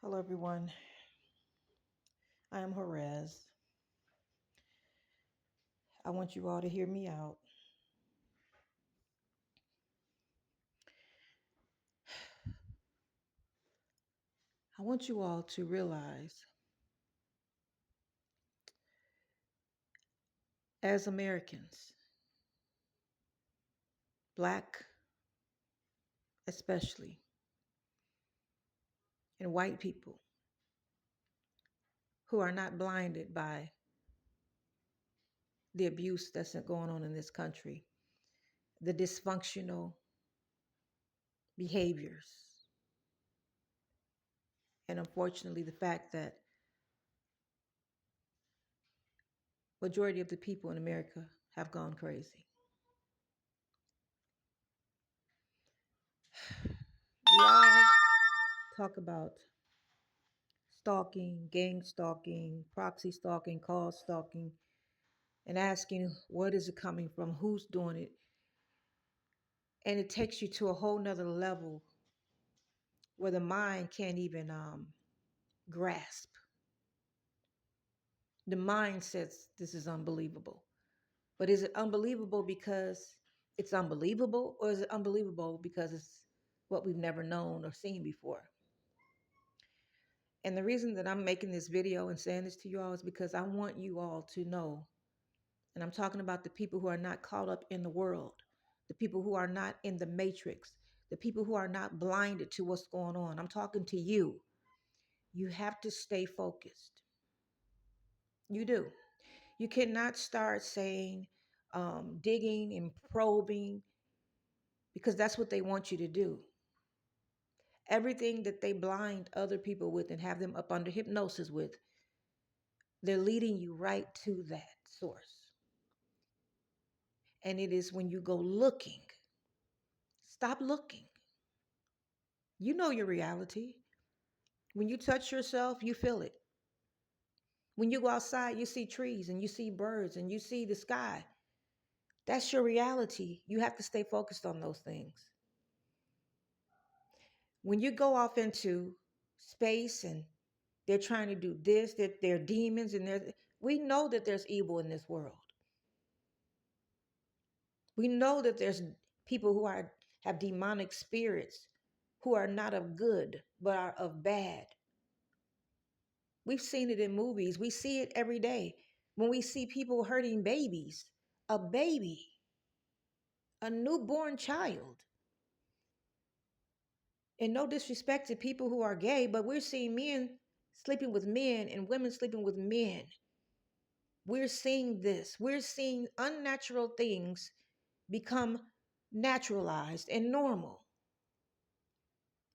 Hello, everyone. I am Jerez. I want you all to hear me out. I want you all to realize, as Americans, Black especially, and white people who are not blinded by the abuse that's going on in this country, the dysfunctional behaviors, and unfortunately, the fact that majority of the people in America have gone crazy. We all talk about stalking, gang stalking, proxy stalking, call stalking, and asking what is it coming from, who's doing it. And it takes you to a whole nother level where the mind can't even grasp. The mind says this is unbelievable. But is it unbelievable because it's unbelievable, or is it unbelievable because it's what we've never known or seen before? And the reason that I'm making this video and saying this to you all is because I want you all to know. And I'm talking about the people who are not caught up in the world, the people who are not in the matrix, the people who are not blinded to what's going on. I'm talking to you. You have to stay focused. You do. You cannot start saying, digging and probing, because that's what they want you to do. Everything that they blind other people with and have them up under hypnosis with, they're leading you right to that source. And it is when you go looking, stop looking. You know your reality. When you touch yourself, you feel it. When you go outside, you see trees and you see birds and you see the sky. That's your reality. You have to stay focused on those things. When you go off into space and they're trying to do this, that they're demons and we know that there's evil in this world. We know that there's people who have demonic spirits who are not of good, but are of bad. We've seen it in movies. We see it every day. When we see people hurting babies, a baby, a newborn child. And no disrespect to people who are gay, but we're seeing men sleeping with men and women sleeping with men. We're seeing this. We're seeing unnatural things become naturalized and normal.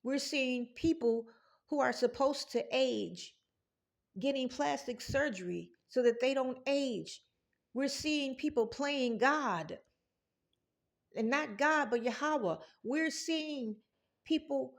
We're seeing people who are supposed to age getting plastic surgery so that they don't age. We're seeing people playing God, and not God, but Yahawah. We're seeing people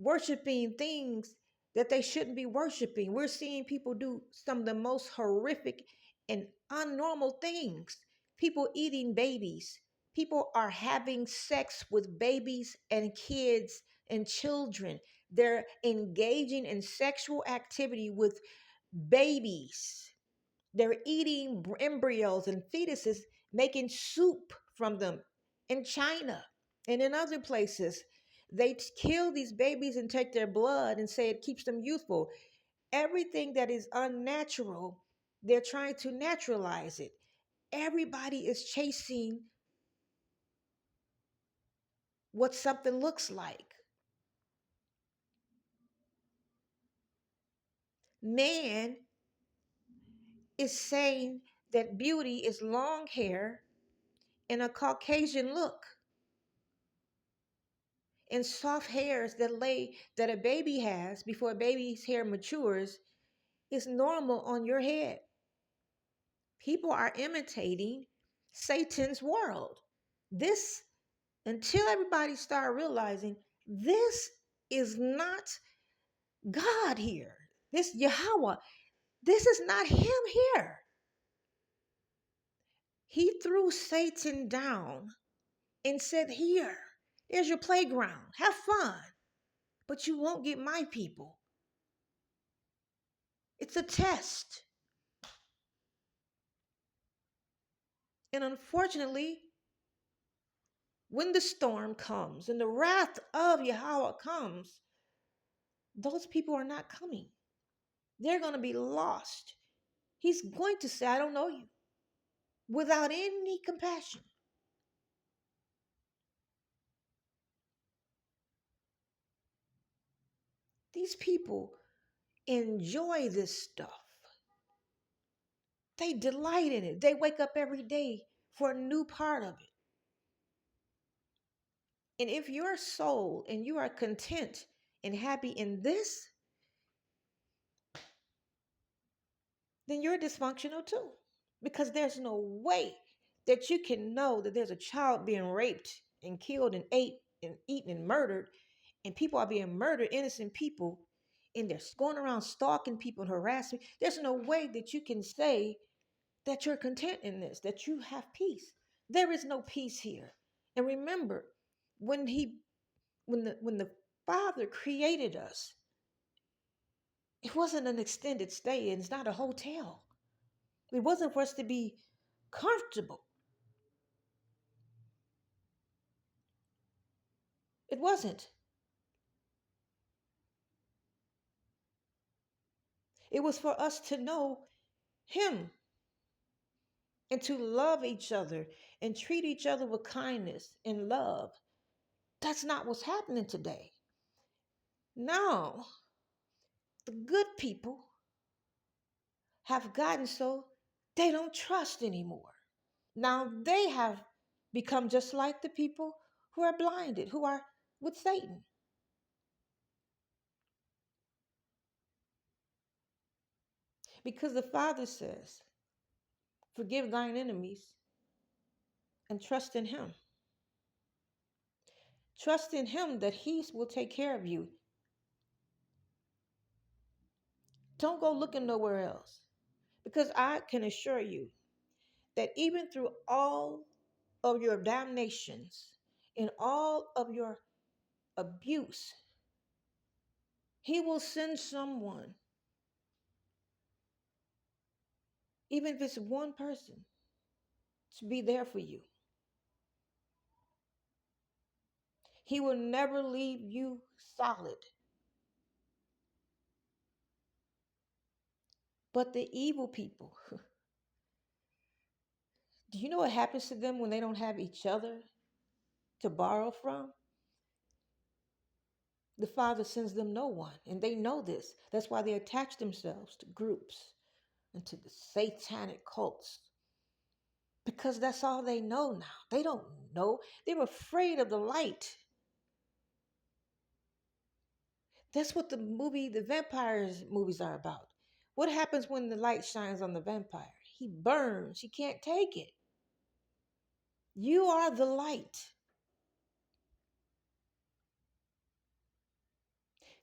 worshiping things that they shouldn't be worshiping. We're seeing people do some of the most horrific and unnormal things. People eating babies. People are having sex with babies and kids and children. They're engaging in sexual activity with babies. They're eating embryos and fetuses, making soup from them in China and in other places. They kill these babies and take their blood and say it keeps them youthful. Everything that is unnatural, they're trying to naturalize it. Everybody is chasing what something looks like. Man is saying that beauty is long hair and a Caucasian look, and soft hairs that a baby has before a baby's hair matures is normal on your head. People are imitating Satan's world. This, until everybody start realizing this is not God here. This Yahawah, this is not him here. He threw Satan down and said, here, there's your playground. Have fun. But you won't get my people. It's a test. And unfortunately, when the storm comes and the wrath of Yahawah comes, those people are not coming. They're going to be lost. He's going to say, I don't know you, without any compassion. These people enjoy this stuff. They delight in it. They wake up every day for a new part of it. And if your soul and you are content and happy in this, then you're dysfunctional too. Because there's no way that you can know that there's a child being raped and killed and ate and eaten and murdered, and people are being murdered, innocent people, and they're going around stalking people and harassing. There's no way that you can say that you're content in this, that you have peace. There is no peace here. And remember, when the Father created us, it wasn't an extended stay, and it's not a hotel. It wasn't for us to be comfortable. It wasn't. It was for us to know Him and to love each other and treat each other with kindness and love. That's not what's happening today. Now, the good people have gotten so they don't trust anymore. Now they have become just like the people who are blinded, who are with Satan. Because the Father says, forgive thine enemies and trust in Him. Trust in Him that He will take care of you. Don't go looking nowhere else. Because I can assure you that even through all of your damnations and all of your abuse, He will send someone, even if it's one person, to be there for you. He will never leave you solid. But the evil people, do you know what happens to them when they don't have each other to borrow from? The Father sends them no one, and they know this. That's why they attach themselves to groups and to the satanic cults, because that's all they know now. They don't know. They're afraid of the light. That's what the vampires movies are about. What happens when the light shines on the vampire? He burns. He can't take it. You are the light.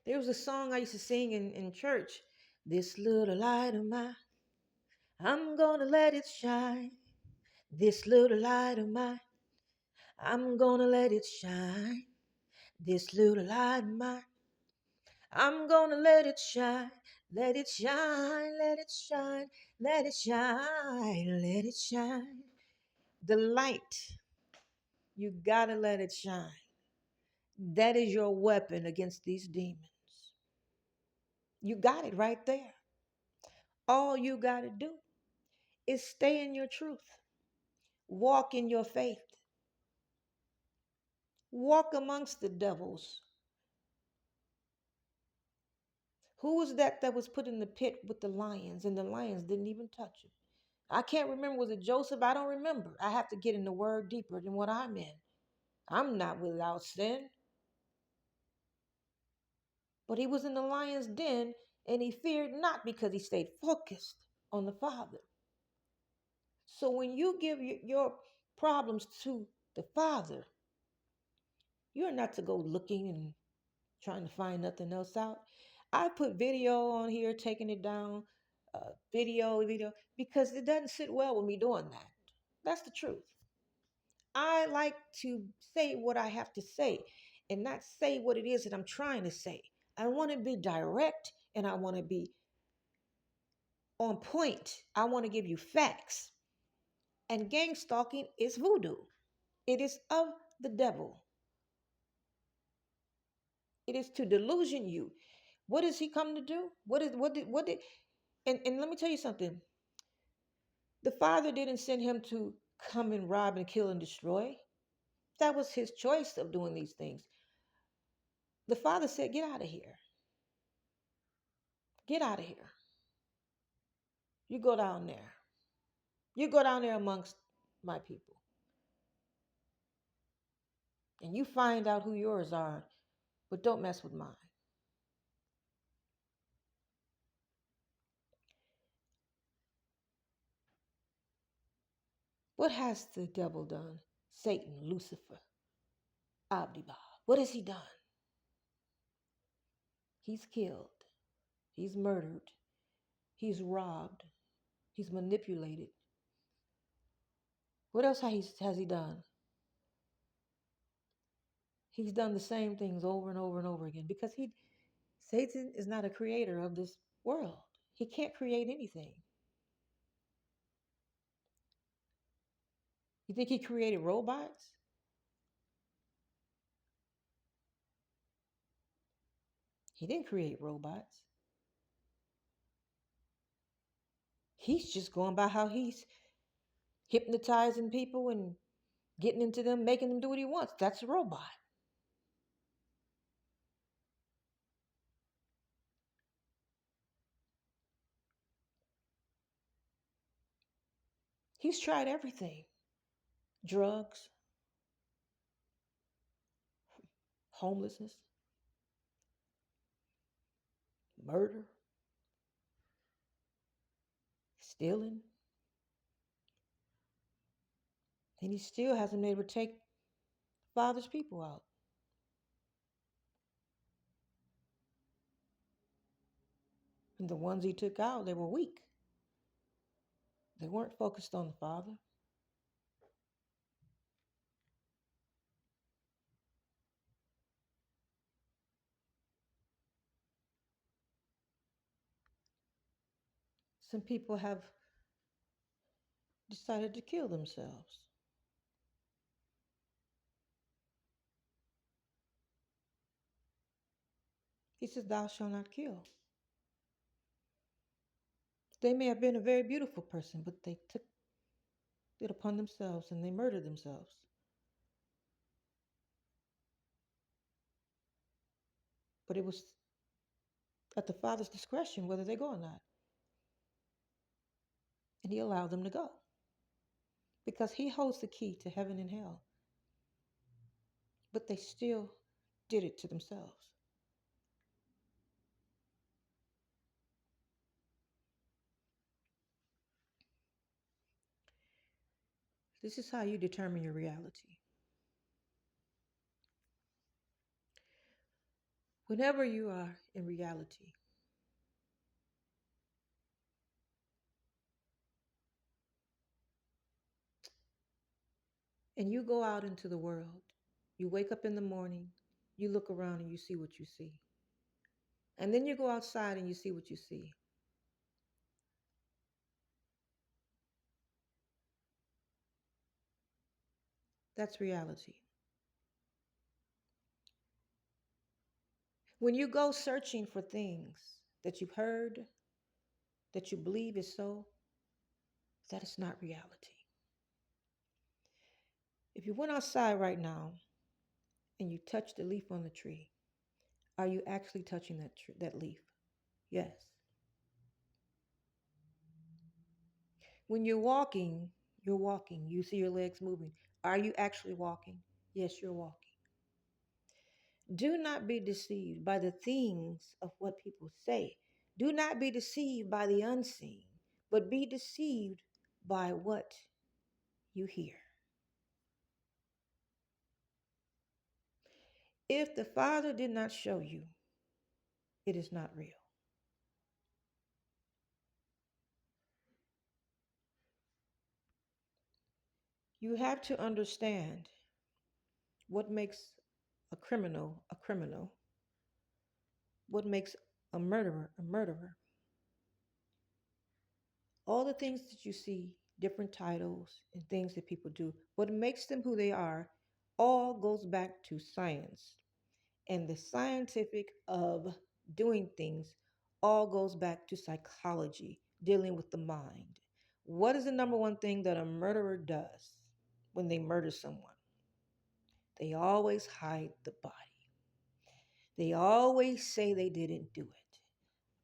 There was a song I used to sing in church. This little light of mine, I'm gonna let it shine. This little light of mine, I'm gonna let it shine. This little light of mine, I'm gonna let it shine. Let it shine, let it shine, let it shine, let it shine. The light, you gotta let it shine. That is your weapon against these demons. You got it right there. All you gotta do is stay in your truth. Walk in your faith. Walk amongst the devils. Who was that was put in the pit with the lions and the lions didn't even touch him? I can't remember. Was it Joseph? I don't remember. I have to get in the word deeper than what I'm in. I'm not without sin. But he was in the lion's den and he feared not because he stayed focused on the Father. So when you give your problems to the Father, you're not to go looking and trying to find nothing else out. I put video on here, taking it down, video, because it doesn't sit well with me doing that. That's the truth. I like to say what I have to say and not say what it is that I'm trying to say. I want to be direct and I want to be on point. I want to give you facts. And gang stalking is voodoo. It is of the devil. It is to delusion you. What does he come to do? What did and let me tell you something. The Father didn't send him to come and rob and kill and destroy. That was his choice of doing these things. The Father said, "Get out of here. Get out of here. You go down there. You go down there amongst my people. And you find out who yours are, but don't mess with mine." What has the devil done? Satan, Lucifer, Abdiba. What has he done? He's killed. He's murdered. He's robbed. He's manipulated. What else has he done? He's done the same things over and over and over again because Satan is not a creator of this world. He can't create anything. You think he created robots? He didn't create robots. He's just going by how he's hypnotizing people and getting into them, making them do what he wants. That's a robot. He's tried everything: drugs, homelessness, murder, stealing, and he still hasn't been able to take Father's people out. And the ones he took out, they were weak. They weren't focused on the Father. Some people have decided to kill themselves. He says, "Thou shalt not kill." They may have been a very beautiful person, but they took it upon themselves and they murdered themselves. But it was at the Father's discretion whether they go or not. And he allowed them to go because he holds the key to heaven and hell. But they still did it to themselves. This is how you determine your reality. Whenever you are in reality, and you go out into the world, you wake up in the morning, you look around and you see what you see. And then you go outside and you see what you see. That's reality. When you go searching for things that you've heard, that you believe is so, that is not reality. If you went outside right now and you touch the leaf on the tree, are you actually touching that leaf? Yes. When you're walking, you see your legs moving. Are you actually walking? Yes, you're walking. Do not be deceived by the things of what people say. Do not be deceived by the unseen, but be deceived by what you hear. If the Father did not show you, it is not real. You have to understand what makes a criminal, what makes a murderer a murderer. All the things that you see, different titles and things that people do, what makes them who they are, all goes back to science. And the scientific of doing things all goes back to psychology, dealing with the mind. What is the number one thing that a murderer does when they murder someone? They always hide the body. They always say they didn't do it.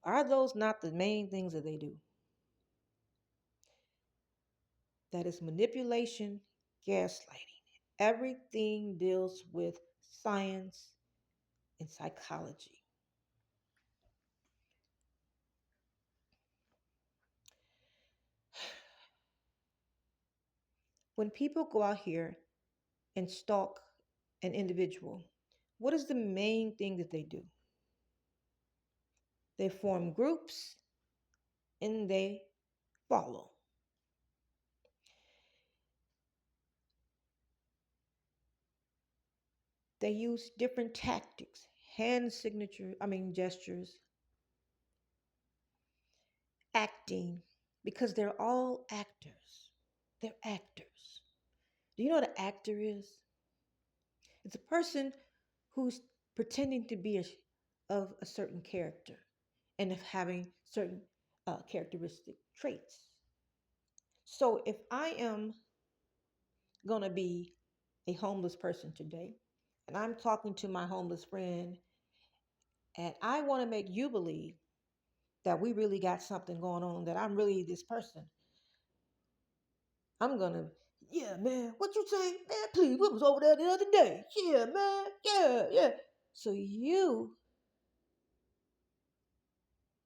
Are those not the main things that they do? That is manipulation, gaslighting. Everything deals with science and psychology. When people go out here and stalk an individual, what is the main thing that they do? They form groups and they follow. They use different tactics, hand signature, gestures, acting, because they're all actors. They're actors. Do you know what an actor is? It's a person who's pretending to be of a certain character and of having certain characteristic traits. So if I am going to be a homeless person today, and I'm talking to my homeless friend, and I want to make you believe that we really got something going on, that I'm really this person, I'm going to, yeah, man, what you say? Man, please, we was over there the other day. Yeah, man, yeah, yeah. So you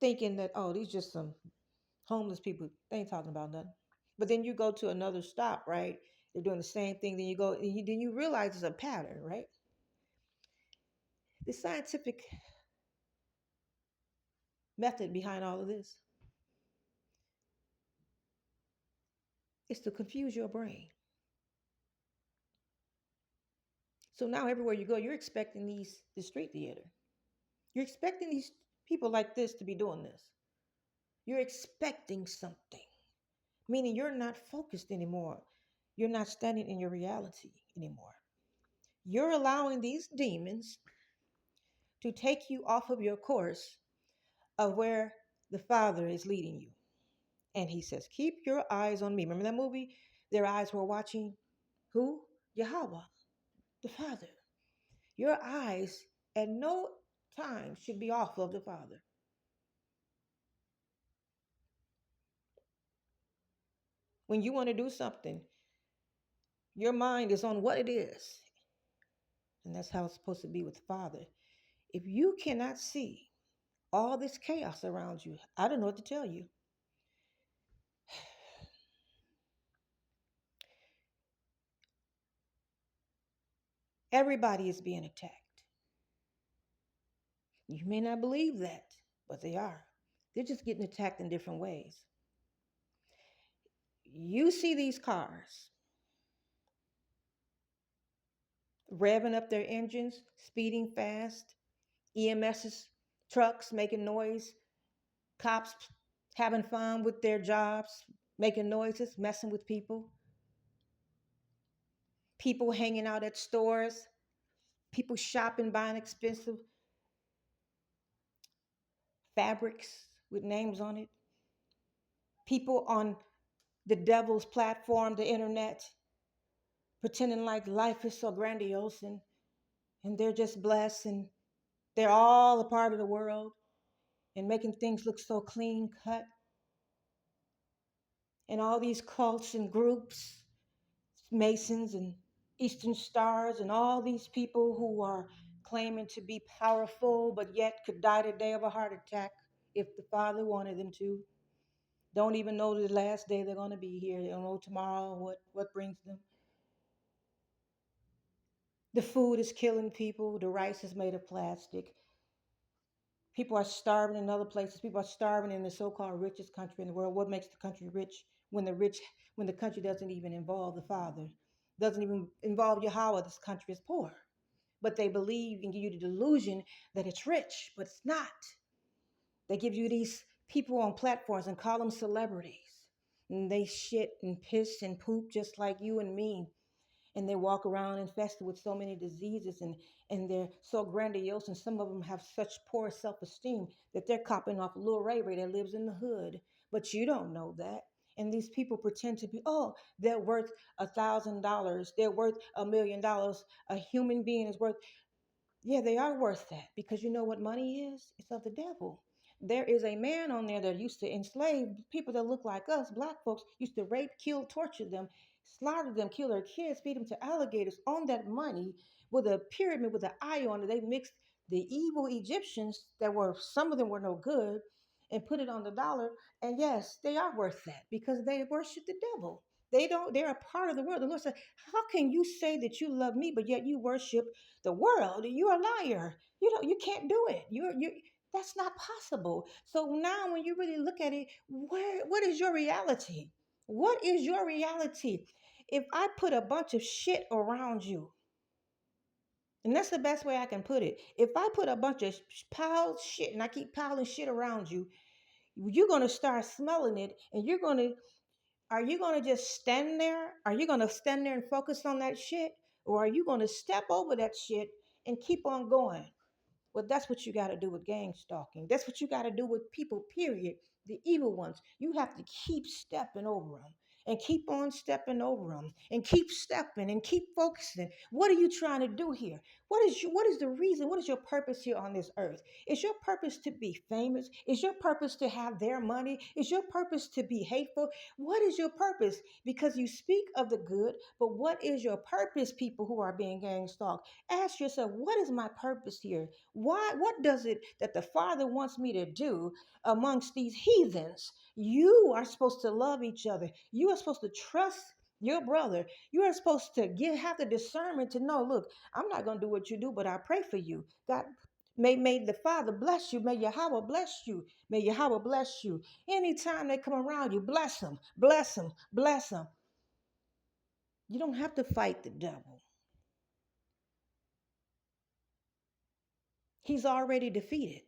thinking that, oh, these just some homeless people, they ain't talking about nothing. But then you go to another stop, right? They're doing the same thing. Then you go, and then you realize it's a pattern, right? The scientific method behind all of this is to confuse your brain. So now everywhere you go, you're expecting the street theater. You're expecting these people like this to be doing this. You're expecting something, meaning you're not focused anymore. You're not standing in your reality anymore. You're allowing these demons to take you off of your course of where the Father is leading you. And he says, keep your eyes on me. Remember that movie? Their eyes were watching who? Yahawah, the Father. Your eyes at no time should be off of the Father. When you want to do something, your mind is on what it is. And that's how it's supposed to be with the Father. If you cannot see all this chaos around you, I don't know what to tell you. Everybody is being attacked. You may not believe that, but they are. They're just getting attacked in different ways. You see these cars revving up their engines, speeding fast, EMS's trucks making noise, cops having fun with their jobs, making noises, messing with people, people hanging out at stores, people shopping, buying expensive fabrics with names on it, people on the devil's platform, the internet, pretending like life is so grandiose and they're just blessed and they're all a part of the world and making things look so clean cut. And all these cults and groups, Masons and Eastern Stars, and all these people who are claiming to be powerful but yet could die today of a heart attack if the Father wanted them to. Don't even know the last day they're going to be here. They don't know tomorrow what brings them. The food is killing people. The rice is made of plastic. People are starving in other places. People are starving in the so-called richest country in the world. What makes the country rich when the country doesn't even involve the Father, doesn't even involve Yahawah? This country is poor. But they believe and give you the delusion that it's rich, but it's not. They give you these people on platforms and call them celebrities. And they shit and piss and poop just like you and me. And they walk around infested with so many diseases, and they're so grandiose, and some of them have such poor self-esteem that they're copying off Lil Ray Ray that lives in the hood. But you don't know that. And these people pretend to be, oh, they're worth $1,000, they're worth $1 million. A human being is worth, yeah, they are worth that, because you know what money is? It's of the devil. There is a man on there that used to enslave people that look like us, black folks, used to rape, kill, torture them, slaughter them, kill their kids, feed them to alligators on that money with a pyramid with an eye on it. They mixed the evil Egyptians that were, some of them were no good, and put it on the dollar. And yes, they are worth that because they worship the devil. They don't, they're a part of the world. The Lord said, how can you say that you love me, but yet you worship the world? You're a liar. You can't do it. You that's not possible. So now when you really look at it, what is your reality? What is your reality? If I put a bunch of shit around you, and that's the best way I can put it. If I put a bunch of piled shit and I keep piling shit around you, you're going to start smelling it, and you're going to, are you going to just stand there? Are you going to stand there and focus on that shit? Or are you going to step over that shit and keep on going? Well, that's what you got to do with gang stalking. That's what you got to do with people, period. The evil ones. You have to keep stepping over them and keep on stepping over them and keep stepping and keep focusing. What are you trying to do here? What is the reason? What is your purpose here on this earth? Is your purpose to be famous? Is your purpose to have their money? Is your purpose to be hateful? What is your purpose? Because you speak of the good, but what is your purpose, people who are being gang stalked? Ask yourself, what is my purpose here? Why? What does it that the Father wants me to do amongst these heathens? You are supposed to love each other. You are supposed to trust your brother. You are supposed to have the discernment to know, look, I'm not going to do what you do, but I pray for you. God, may the Father bless you. May Yahawah bless you. May Yahawah bless you. Anytime they come around you, bless them, bless them, bless them. You don't have to fight the devil. He's already defeated.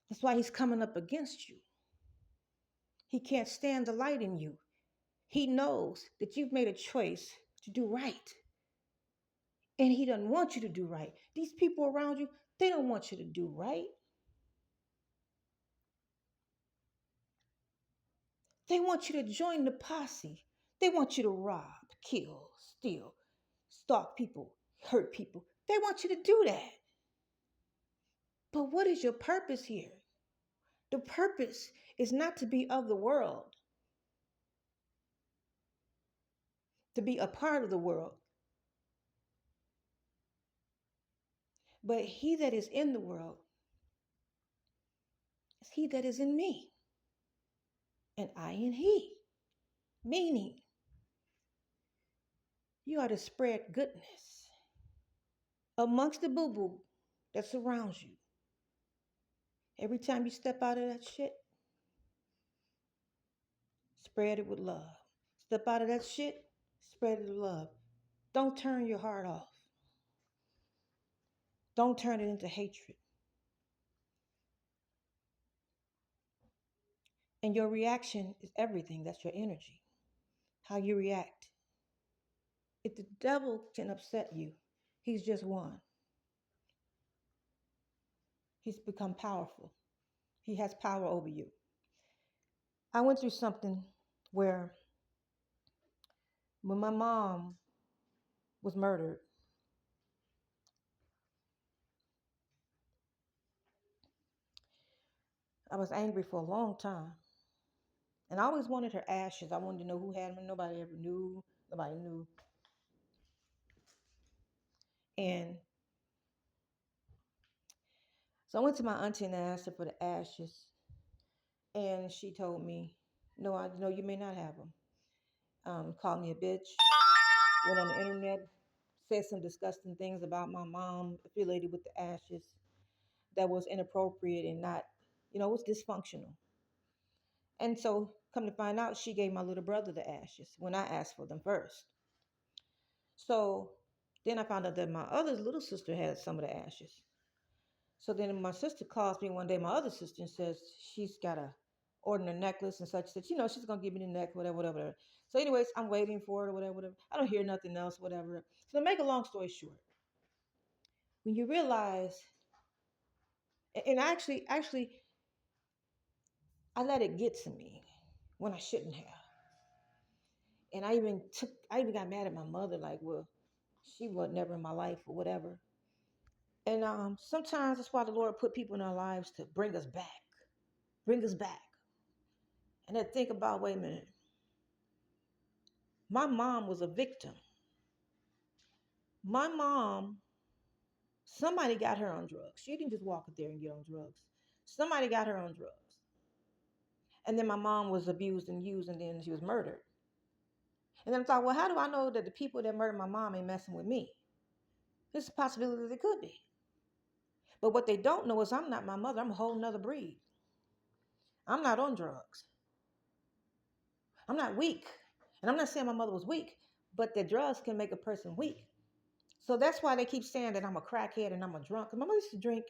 That's why he's coming up against you. He can't stand the light in you. He knows that you've made a choice to do right. And he doesn't want you to do right. These people around you, they don't want you to do right. They want you to join the posse. They want you to rob, kill, steal, stalk people, hurt people. They want you to do that. But what is your purpose here? The purpose is not to be of the world, to be a part of the world. But he that is in the world is he that is in me, and I in he. Meaning, you are to spread goodness amongst the boo boo that surrounds you. Every time you step out of that shit, spread it with love. Step out of that shit, spread it with love. Don't turn your heart off. Don't turn it into hatred. And your reaction is everything. That's your energy. How you react. If the devil can upset you, he's just one. He's become powerful. He has power over you. I went through something where when my mom was murdered, I was angry for a long time. And I always wanted her ashes. I wanted to know who had them. Nobody ever knew. Nobody knew. And so I went to my auntie and asked her for the ashes. And she told me, no, no, you may not have them. Called me a bitch. Went on the internet, said some disgusting things about my mom affiliated with the ashes that was inappropriate and not, was dysfunctional. And so, come to find out, she gave my little brother the ashes when I asked for them first. So then I found out that my other little sister had some of the ashes. So then my sister calls me one day, my other sister, and says she's got a ordering a necklace and such that, she's going to give me the neck, whatever, whatever, whatever. So, anyways, I'm waiting for it or whatever, whatever. I don't hear nothing else, whatever. So, to make a long story short, when you realize, and actually, I let it get to me when I shouldn't have. And I even got mad at my mother, like, well, she was never in my life or whatever. And sometimes that's why the Lord put people in our lives to bring us back. And then think about, wait a minute, my mom was a victim. My mom, somebody got her on drugs. She didn't just walk up there and get on drugs. Somebody got her on drugs. And then my mom was abused and used, and then she was murdered. And then I thought, well, how do I know that the people that murdered my mom ain't messing with me? There's a possibility that they could be. But what they don't know is I'm not my mother. I'm a whole nother breed. I'm not on drugs. I'm not weak. And I'm not saying my mother was weak, but the drugs can make a person weak. So that's why they keep saying that I'm a crackhead and I'm a drunk. Because my mother used to drink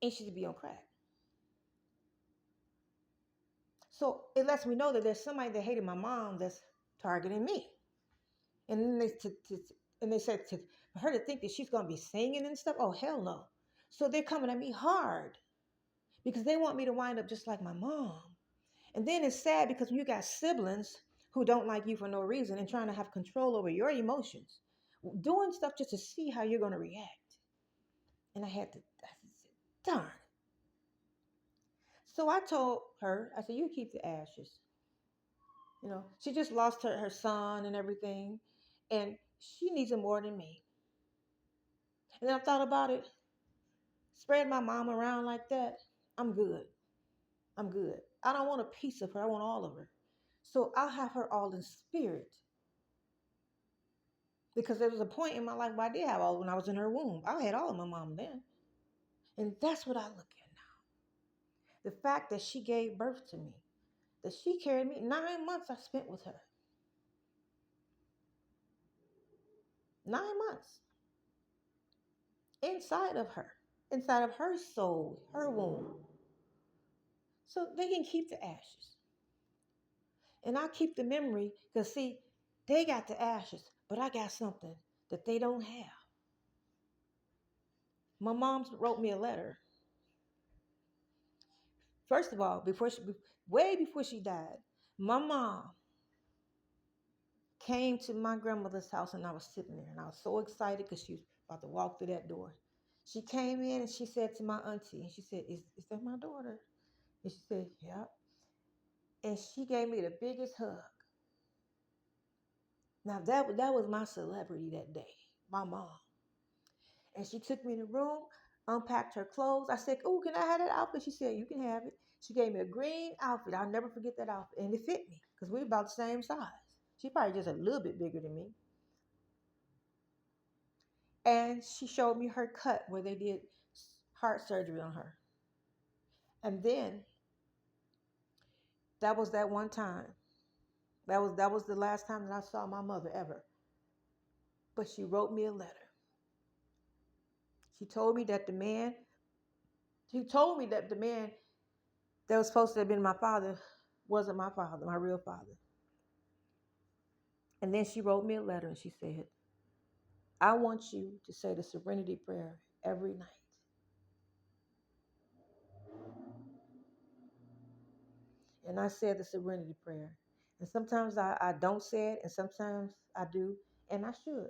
and she used to be on crack. So it lets me know that there's somebody that hated my mom that's targeting me. And then they said for her to think that she's going to be singing and stuff. Oh, hell no. So they're coming at me hard because they want me to wind up just like my mom. And then it's sad because when you got siblings who don't like you for no reason and trying to have control over your emotions, doing stuff just to see how you're going to react. And I said, darn. So I told her, I said, you keep the ashes. She just lost her son and everything. And she needs it more than me. And then I thought about it, spread my mom around like that. I'm good. I'm good. I don't want a piece of her. I want all of her. So I'll have her all in spirit. Because there was a point in my life where I did have all when I was in her womb. I had all of my mom then. And that's what I look at now. The fact that she gave birth to me, that she carried me. 9 months I spent with her. 9 months. Inside of her soul, her womb. So they can keep the ashes. And I'll keep the memory because, see, they got the ashes, but I got something that they don't have. My mom wrote me a letter. First of all, way before she died, my mom came to my grandmother's house and I was sitting there and I was so excited because she was about to walk through that door. She came in and she said to my auntie, and she said, is that my daughter? And she said, yeah. And she gave me the biggest hug. Now that was my celebrity that day, my mom. And she took me in the room, unpacked her clothes. I said, oh, can I have that outfit? She said, you can have it. She gave me a green outfit. I'll never forget that outfit. And it fit me because we were about the same size. She probably just a little bit bigger than me. And she showed me her cut where they did heart surgery on her. And then that was that one time. That was the last time that I saw my mother ever. But she wrote me a letter. She told me that the man that was supposed to have been my father wasn't my father, my real father. And then she wrote me a letter and she said, I want you to say the serenity prayer every night. And I said the serenity prayer. And sometimes I don't say it, and sometimes I do, and I should.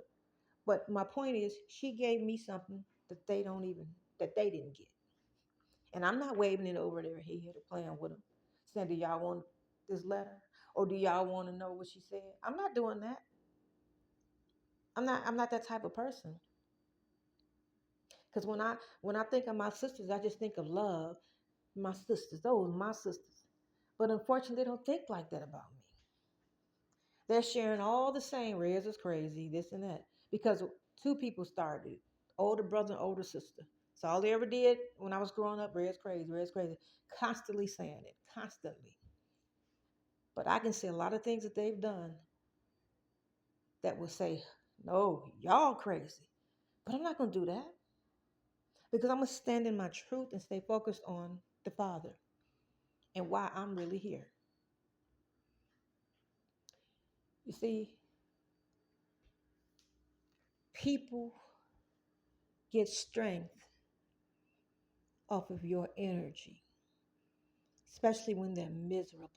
But my point is, she gave me something that they didn't get. And I'm not waving it over their head or playing with them, saying, do y'all want this letter? Or do y'all want to know what she said? I'm not doing that. I'm not that type of person. Because when I think of my sisters, I just think of love. My sisters, those are my sisters. But unfortunately, they don't think like that about me. They're sharing all the same. Rez is crazy, this and that. Because two people started, older brother and older sister. So all they ever did when I was growing up, Rez crazy, Rez crazy. Constantly saying it, constantly. But I can see a lot of things that they've done that will say, no, y'all crazy. But I'm not going to do that. Because I'm going to stand in my truth and stay focused on the Father. and why I'm really here. You see, people get strength off of your energy, especially when they're miserable.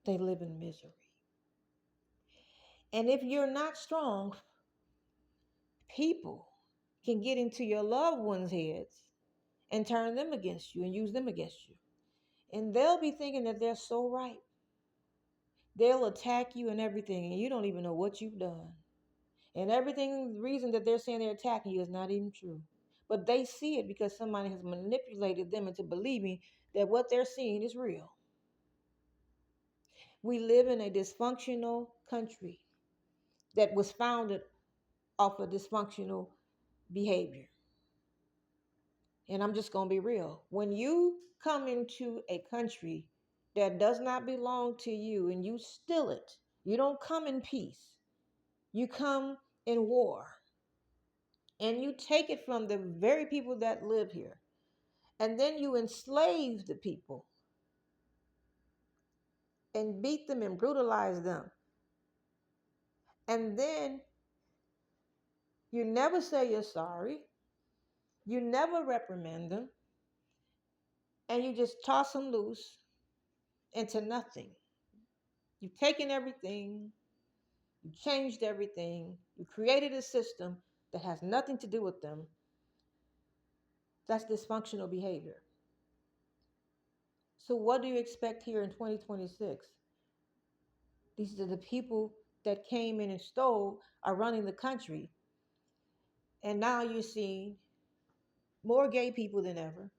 They live in misery. And if you're not strong, people can get into your loved ones' heads and turn them against you and use them against you. And they'll be thinking that they're so right. They'll attack you and everything, and you don't even know what you've done. And everything, the reason that they're saying they're attacking you is not even true. But they see it because somebody has manipulated them into believing that what they're seeing is real. We live in a dysfunctional country that was founded off of dysfunctional behavior. And I'm just going to be real. When you come into a country that does not belong to you and you steal it, you don't come in peace. You come in war. And you take it from the very people that live here. And then you enslave the people and beat them and brutalize them. And then you never say you're sorry. You never reprimand them. And you just toss them loose into nothing. You've taken everything. You changed everything. You created a system that has nothing to do with them. That's dysfunctional behavior. So what do you expect here in 2026? These are the people that came in and stole are running the country. And now you're seeing more gay people than ever.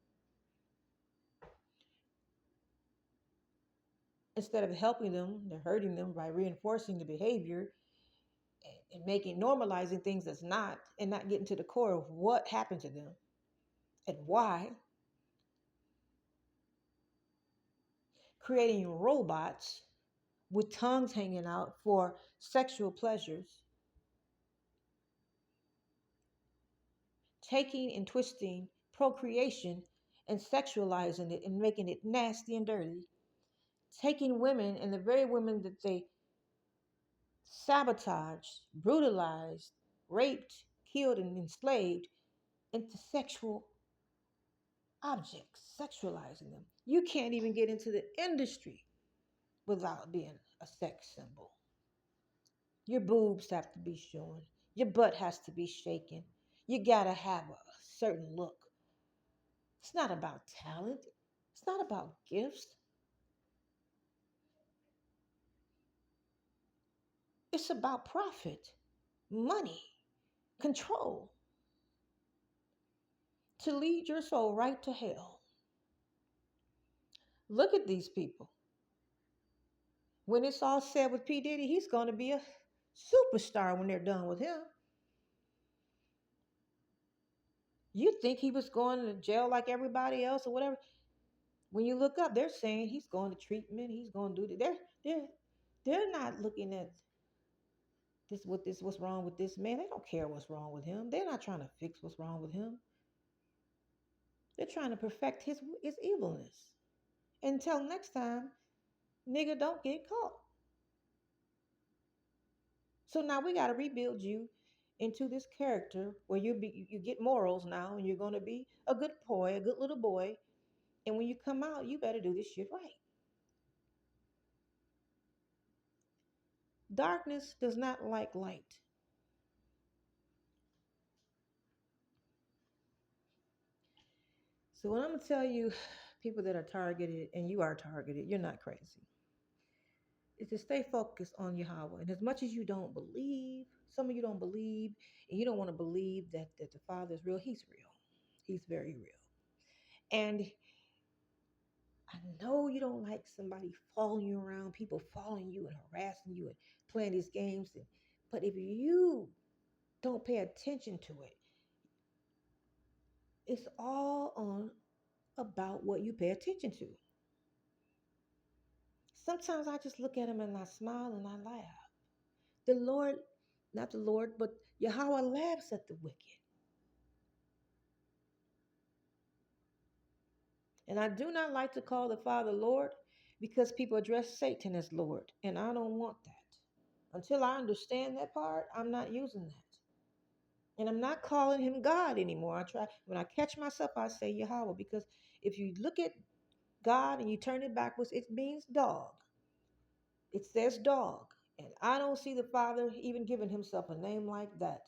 Instead of helping them, they're hurting them by reinforcing the behavior and making normalizing things that's not, and not getting to the core of what happened to them and why. Creating robots with tongues hanging out for sexual pleasures, taking and twisting procreation and sexualizing it and making it nasty and dirty, taking women and the very women that they sabotaged, brutalized, raped, killed, and enslaved into sexual objects, sexualizing them. You can't even get into the industry without being a sex symbol. Your boobs have to be showing, your butt has to be shaking, you gotta have a certain look. It's not about talent, it's not about gifts, it's about profit, money, control to lead your soul right to hell. Look at these people. When it's all said with P. Diddy, he's going to be a superstar when they're done with him. You think he was going to jail like everybody else or whatever? When you look up, they're saying he's going to treatment. He's going to do that. They're not looking at what's wrong with this man. They don't care what's wrong with him. They're not trying to fix what's wrong with him. They're trying to perfect his evilness. Until next time, nigga, don't get caught. So now we got to rebuild you into this character where you get morals now, and you're going to be a good boy, a good little boy. And when you come out, you better do this shit right. Darkness does not like light. So when I'm gonna tell you, people that are targeted, and you are targeted, you're not crazy. Is to stay focused on Yahawah. And as much as you don't believe, some of you don't believe, and you don't want to believe that the Father is real, He's real. He's very real. And I know you don't like somebody following you around, people following you and harassing you and playing these games. But if you don't pay attention to it, it's all on about what you pay attention to. Sometimes I just look at him and I smile and I laugh. The Lord, not the Lord, but Yahawah laughs at the wicked. And I do not like to call the Father Lord because people address Satan as Lord, and I don't want that. Until I understand that part, I'm not using that. And I'm not calling him God anymore. I try when I catch myself, I say Yahawah because if you look at God and you turn it backwards, it means dog. It says dog. And I don't see the Father even giving himself a name like that.